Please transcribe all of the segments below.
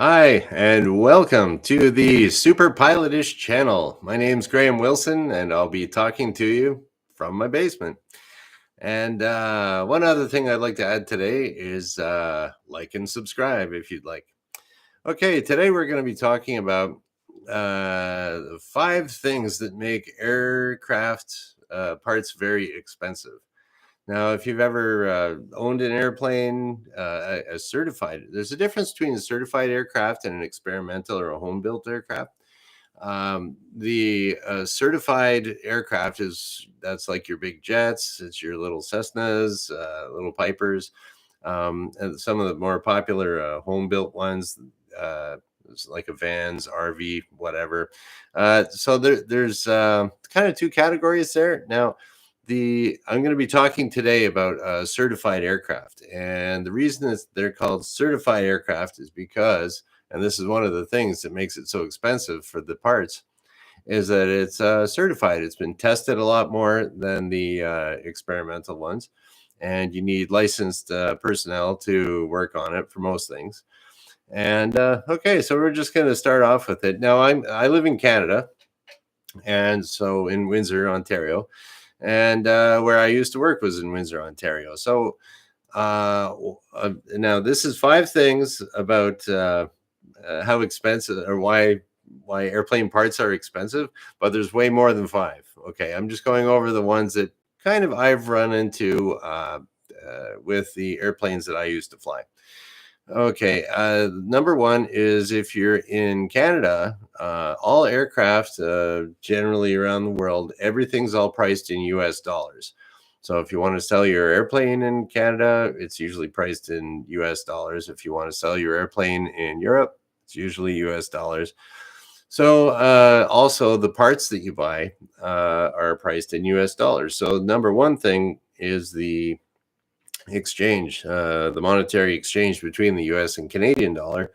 Hi, and welcome to the superpilotish channel. My name's Graham Wilson, and I'll be talking to you from my basement. And one other thing I'd like to add today is like and subscribe if you'd like. Okay, today we're going to be talking about 5 things that make aircraft parts very expensive. Now, if you've ever owned an airplane, a certified, there's a difference between a certified aircraft and an experimental or a home built aircraft. The certified aircraft that's like your big jets, it's your little Cessnas, little Pipers, and some of the more popular home built ones. It's like a Vans, RV, whatever. There's kind of 2 categories there. Now, I'm going to be talking today about certified aircraft, and the reason that they're called certified aircraft is because, and this is one of the things that makes it so expensive for the parts, is that it's certified. It's been tested a lot more than the experimental ones, and you need licensed personnel to work on it for most things. And okay, so we're just going to start off with it. Now, I live in Canada, and so in Windsor, Ontario, and where I used to work was in Windsor, Ontario. So now this is 5 things about how expensive or why airplane parts are expensive, but there's way more than 5. Okay, I'm just going over the ones that kind of I've run into with the airplanes that I used to fly. Okay, number one is if you're in Canada, all aircraft generally around the world, everything's all priced in US dollars. So if you want to sell your airplane in Canada, it's usually priced in US dollars. If you want to sell your airplane in Europe, it's usually US dollars. So also the parts that you buy are priced in US dollars. So number one thing is the exchange, the monetary exchange between the US and Canadian dollar.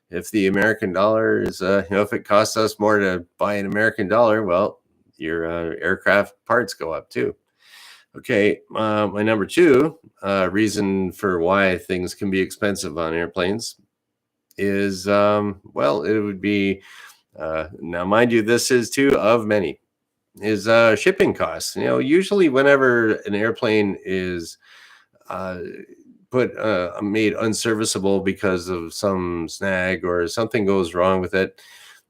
If the American dollar is, if it costs us more to buy an American dollar, well, your aircraft parts go up too. Okay, my number 2 reason for why things can be expensive on airplanes is, well, it would be, now mind you, this is 2 of many, is shipping costs. Usually whenever an airplane is uh, made unserviceable because of some snag or something goes wrong with it,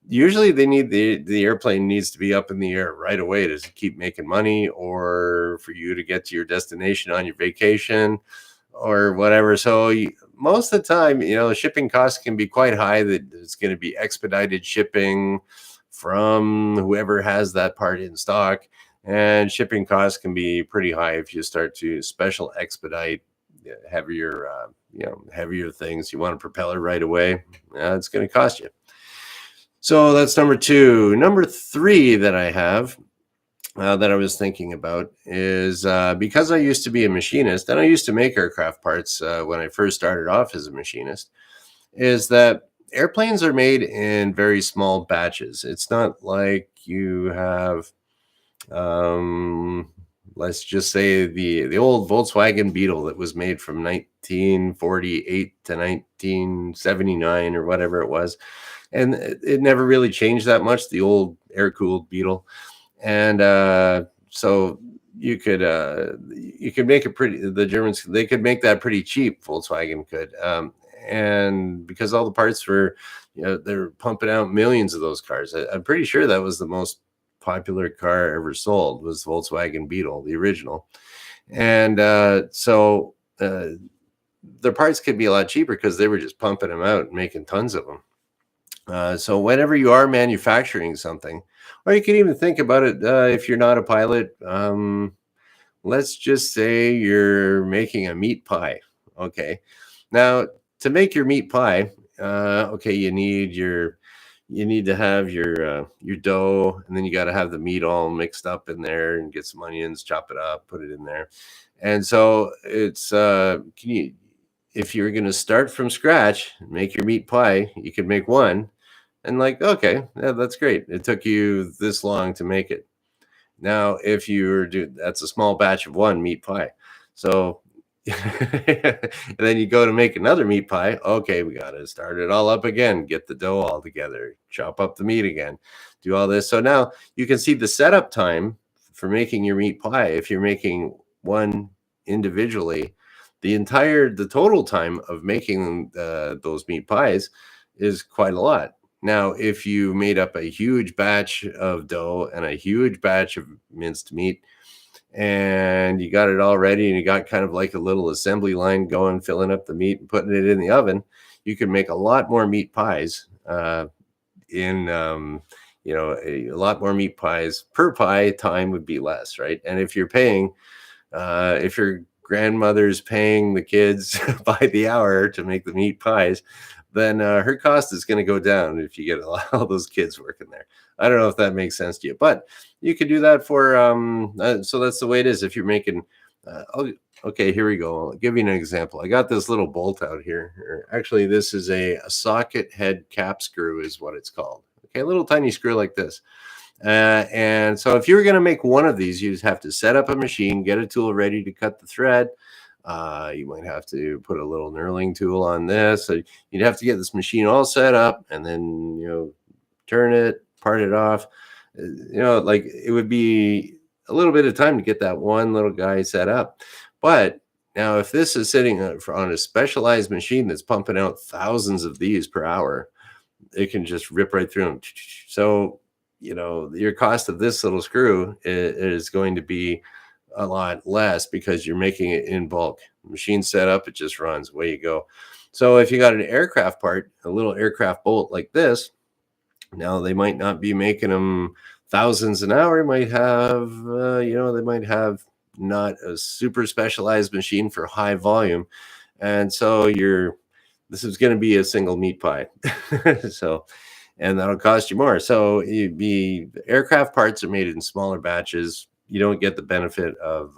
usually they need the airplane needs to be up in the air right away to keep making money, or for you to get to your destination on your vacation or whatever. So most of the time, shipping costs can be quite high. That it's going to be expedited shipping from whoever has that part in stock, and shipping costs can be pretty high if you start to special expedite heavier heavier things. You want a propeller right away, it's going to cost you. So that's number 2. Number 3 that I have that I was thinking about is because I used to be a machinist and I used to make aircraft parts when I first started off as a machinist, is that airplanes are made in very small batches. It's not like you have, let's just say the old Volkswagen Beetle that was made from 1948 to 1979 or whatever it was, and it never really changed that much, the old air-cooled Beetle. And so you could make it pretty, the Germans, they could make that pretty cheap, Volkswagen could, and because all the parts were, they're pumping out millions of those cars. I'm pretty sure that was the most popular car ever sold, was Volkswagen Beetle, the original. And so the parts could be a lot cheaper because they were just pumping them out and making tons of them. So whenever you are manufacturing something, or you can even think about it if you're not a pilot, let's just say you're making a meat pie. Okay, now to make your meat pie, okay, you need to have your dough, and then you got to have the meat all mixed up in there, and get some onions, chop it up, put it in there. And so it's if you're going to start from scratch, make your meat pie, you could make one, and like, okay, yeah, that's great. It took you this long to make it. Now, if you were that's a small batch of one meat pie. So And then you go to make another meat pie. Okay, we got to start it all up again, get the dough all together, chop up the meat again, do all this. So now you can see the setup time for making your meat pie. If you're making one individually, the total time of making those meat pies is quite a lot. Now, if you made up a huge batch of dough and a huge batch of minced meat, and you got it all ready and you got kind of like a little assembly line going, filling up the meat and putting it in the oven, you can make a lot more meat pies in a lot more meat pies per pie. Time would be less, right? And if you're paying if your grandmother's paying the kids by the hour to make the meat pies, then her cost is going to go down if you get all those kids working there. I don't know if that makes sense to you, but you could do that for. So that's the way it is. If you're making, okay, here we go. I'll give you an example. I got this little bolt out here. Actually, this is a socket head cap screw, is what it's called. Okay, a little tiny screw like this. And so if you were going to make one of these, you'd have to set up a machine, get a tool ready to cut the thread. You might have to put a little knurling tool on this. So you'd have to get this machine all set up and then, turn it, part it off. Like it would be a little bit of time to get that one little guy set up. But now if this is sitting on a specialized machine that's pumping out thousands of these per hour, it can just rip right through them. So, your cost of this little screw is going to be a lot less because you're making it in bulk. Machine set up, it just runs, away you go. So if you got an aircraft part, a little aircraft bolt like this, now they might not be making them thousands an hour. They might have, they might have not a super specialized machine for high volume. And so this is going to be a single meat pie. So, and that'll cost you more. So aircraft parts are made in smaller batches. You don't get the benefit of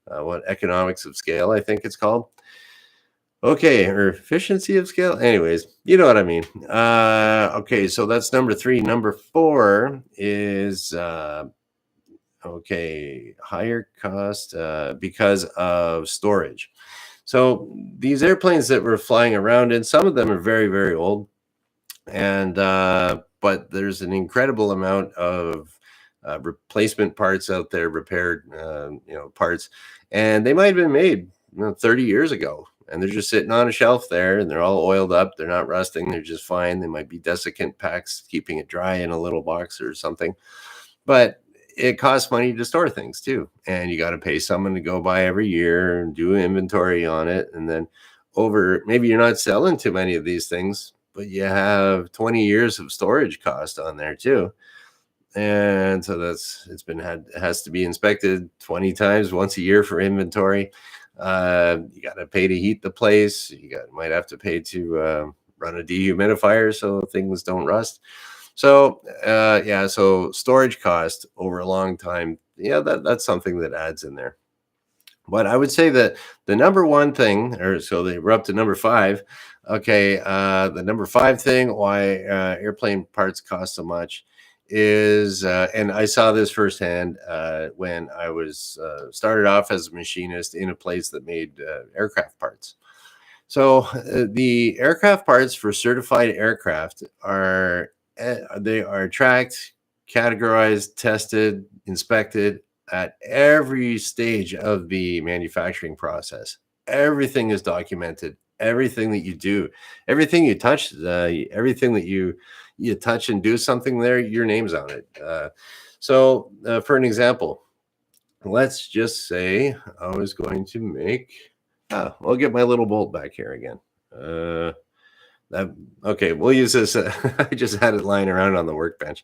what economics of scale, I think it's called. Okay, or efficiency of scale. Anyways, you know what I mean. Okay, so that's number 3. Number 4 is higher cost because of storage. So these airplanes that we're flying around in, some of them are very, very old, and but there's an incredible amount of replacement parts out there, repaired parts, and they might have been made 30 years ago, and they're just sitting on a shelf there, and they're all oiled up. They're not rusting. They're just fine. They might be desiccant packs, keeping it dry in a little box or something, but it costs money to store things too, and you got to pay someone to go by every year and do inventory on it, and then maybe you're not selling too many of these things, but you have 20 years of storage cost on there too. And so it has to be inspected 20 times once a year for inventory. You got to pay to heat the place. Might have to pay to run a dehumidifier so things don't rust. So so storage cost over a long time, that's something that adds in there. But I would say that the number one thing, we're up to number 5. Okay, the number 5 thing why airplane parts cost so much is, and I saw this firsthand when I was started off as a machinist in a place that made aircraft parts. So the aircraft parts for certified aircraft are tracked, categorized, tested, inspected at every stage of the manufacturing process. Everything is documented. Everything that you do, everything you touch, everything that you touch and do something there, your name's on it. So for an example, let's just say I was going to make, I'll get my little bolt back here again. Okay, we'll use this. I just had it lying around on the workbench.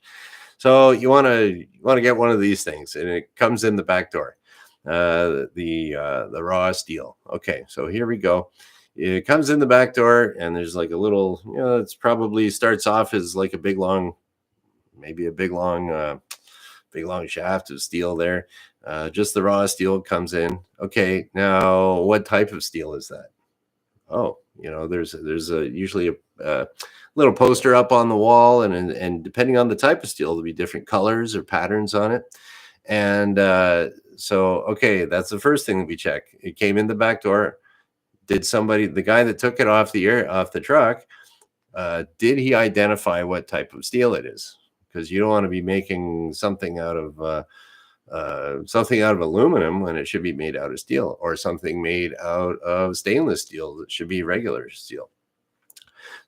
So you want to get one of these things, and it comes in the back door, the raw steel. Okay, so here we go. It comes in the back door, and there's like a little, it's probably starts off as like a big long shaft of steel there. Just the raw steel comes in. Okay, now what type of steel is that? Oh, there's usually a little poster up on the wall, and depending on the type of steel, there'll be different colors or patterns on it. And so okay, that's the first thing that we check. It came in the back door. Did somebody, the guy that took it off the truck, did he identify what type of steel it is? Because you don't want to be making something out of aluminum when it should be made out of steel, or something made out of stainless steel that should be regular steel.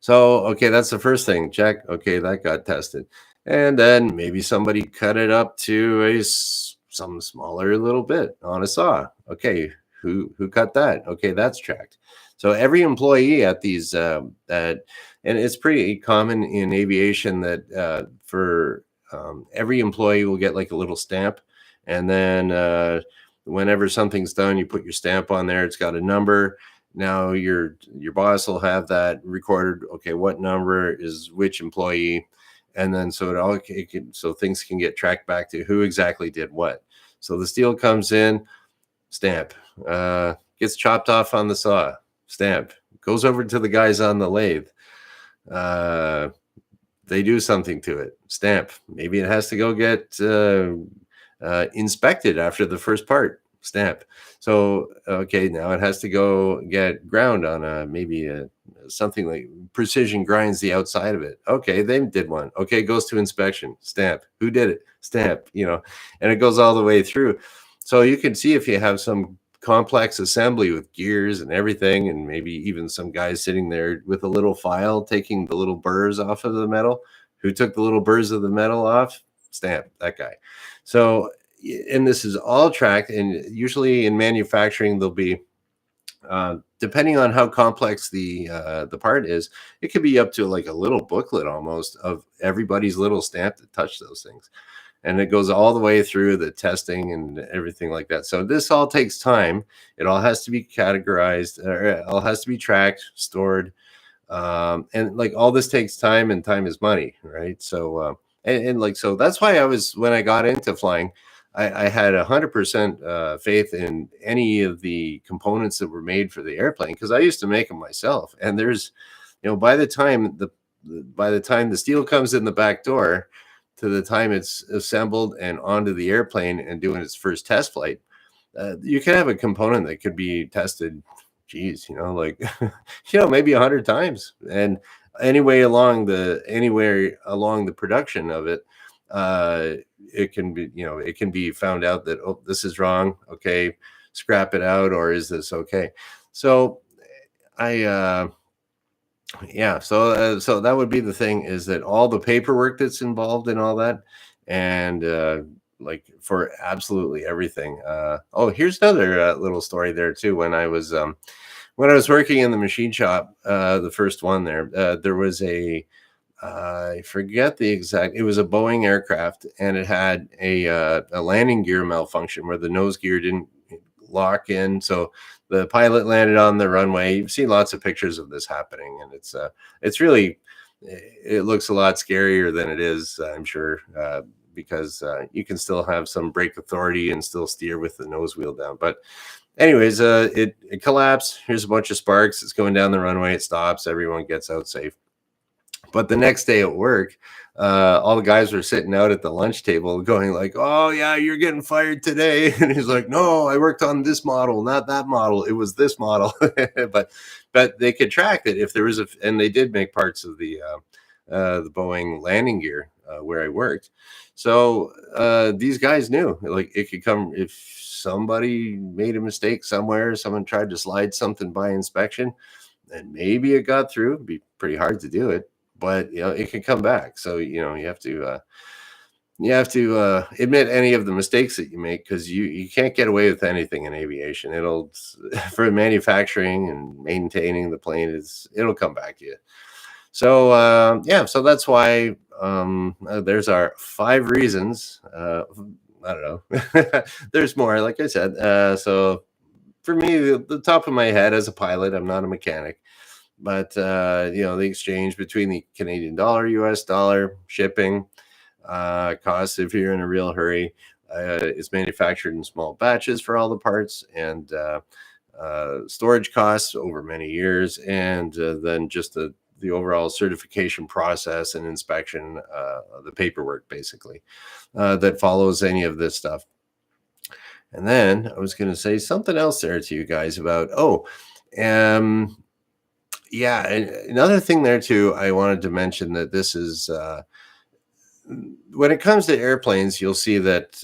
So, okay, that's the first thing. Check. Okay, that got tested. And then maybe somebody cut it up to some smaller little bit on a saw. Okay, who cut that? Okay, that's tracked. So every employee at these and it's pretty common in aviation that for every employee will get like a little stamp, and then whenever something's done, you put your stamp on there. It's got a number. Now your boss will have that recorded. Okay, what number is which employee, and then so things can get tracked back to who exactly did what. So the steel comes in, stamp, gets chopped off on the saw, stamp, goes over to the guys on the lathe. They do something to it, stamp. Maybe it has to go get inspected after the first part, stamp. So okay, now it has to go get ground on maybe something like precision grinds the outside of it. Okay, they did one. Okay, it goes to inspection, stamp. Who did it? Stamp. And it goes all the way through. So you can see if you have some complex assembly with gears and everything, and maybe even some guys sitting there with a little file taking the little burrs off of the metal. Who took the little burrs of the metal off? Stamp, that guy. So, and this is all tracked, and usually in manufacturing there'll be depending on how complex the part is, it could be up to like a little booklet almost of everybody's little stamp that touched those things. And it goes all the way through the testing and everything like that. So this all takes time. It all has to be categorized, or it all has to be tracked, stored. And like all this takes time, and time is money, right? So, and like, so that's why when I got into flying, I had 100% faith in any of the components that were made for the airplane, because I used to make them myself. And there's, by the time the steel comes in the back door, to the time it's assembled and onto the airplane and doing its first test flight, you can have a component that could be tested, like, maybe 100 times. And anywhere along the production of it, it can be found out that, oh, this is wrong. Okay, scrap it out. Or is this okay? So so that would be the thing, is that all the paperwork that's involved in all that, and like for absolutely everything. Here's another little story there too. When I was working in the machine shop, the first one there was I forget the exact. It was a Boeing aircraft, and it had a landing gear malfunction where the nose gear didn't lock in. So the pilot landed on the runway. You've seen lots of pictures of this happening, and it's really, it looks a lot scarier than it is, I'm sure, because you can still have some brake authority and still steer with the nose wheel down. But anyways, it collapsed. Here's a bunch of sparks. It's going down the runway. It stops. Everyone gets out safe. But the next day at work, all the guys were sitting out at the lunch table going like, "Oh yeah, you're getting fired today." And he's like, "No, I worked on this model, not that model. It was this model." but they could track it if there was and they did make parts of the Boeing landing gear where I worked. So these guys knew, like, it could come if somebody made a mistake somewhere, someone tried to slide something by inspection, and maybe it got through. It'd be pretty hard to do it, but it can come back. So you have to admit any of the mistakes that you make, because you can't get away with anything in aviation. It'll for manufacturing and maintaining the plane, it'll come back to you. So so that's why there's our 5 reasons. I don't know. There's more, like I said. So for me, the top of my head, as a pilot, I'm not a mechanic, but the exchange between the Canadian dollar, US dollar, shipping costs if you're in a real hurry. It's manufactured in small batches for all the parts, and storage costs over many years, and then just the overall certification process and inspection, the paperwork basically that follows any of this stuff. And then I was going to say something else there to you guys about, um, yeah, another thing there too. I wanted to mention that this is when it comes to airplanes, you'll see that.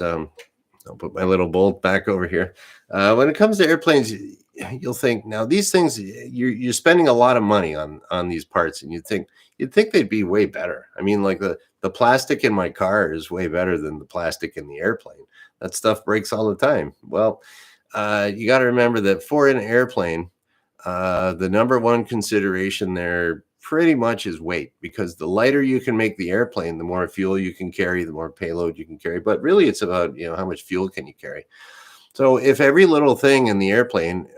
I'll put my little bolt back over here. When it comes to airplanes, you'll think now these things you're spending a lot of money on these parts, and you'd think they'd be way better. I mean, like the plastic in my car is way better than the plastic in the airplane. That stuff breaks all the time. Well, you got to remember that for an airplane, the number one consideration there pretty much is weight, because the lighter you can make the airplane, the more fuel you can carry, the more payload you can carry. But really, it's about how much fuel can you carry. So if every little thing in the airplane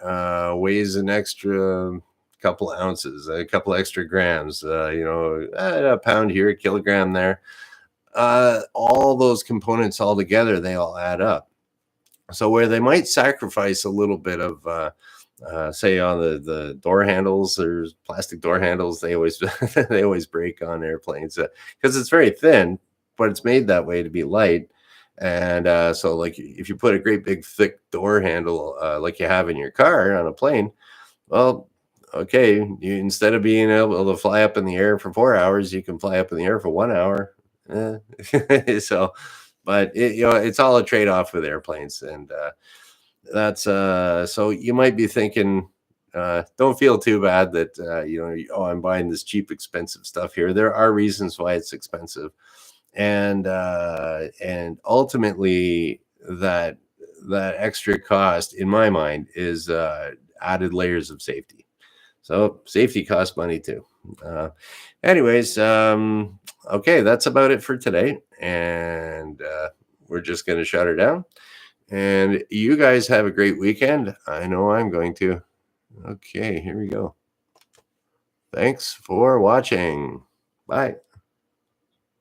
weighs an extra couple ounces, a couple extra grams, a pound here, a kilogram there, all those components all together, they all add up. So where they might sacrifice a little bit of say on the door handles, there's plastic door handles, they always they always break on airplanes because it's very thin, but it's made that way to be light. And so like if you put a great big thick door handle like you have in your car on a plane, well, okay, you, instead of being able to fly up in the air for 4 hours, you can fly up in the air for 1 hour. So but it's all a trade-off with airplanes. And that's so you might be thinking, don't feel too bad that I'm buying this cheap expensive stuff here. There are reasons why it's expensive, and ultimately that extra cost in my mind is added layers of safety. So safety costs money too. uh, Anyways, okay, that's about it for today, and we're just going to shut her down. And you guys have a great weekend. I know I'm going to. Okay, here we go. Thanks for watching. Bye.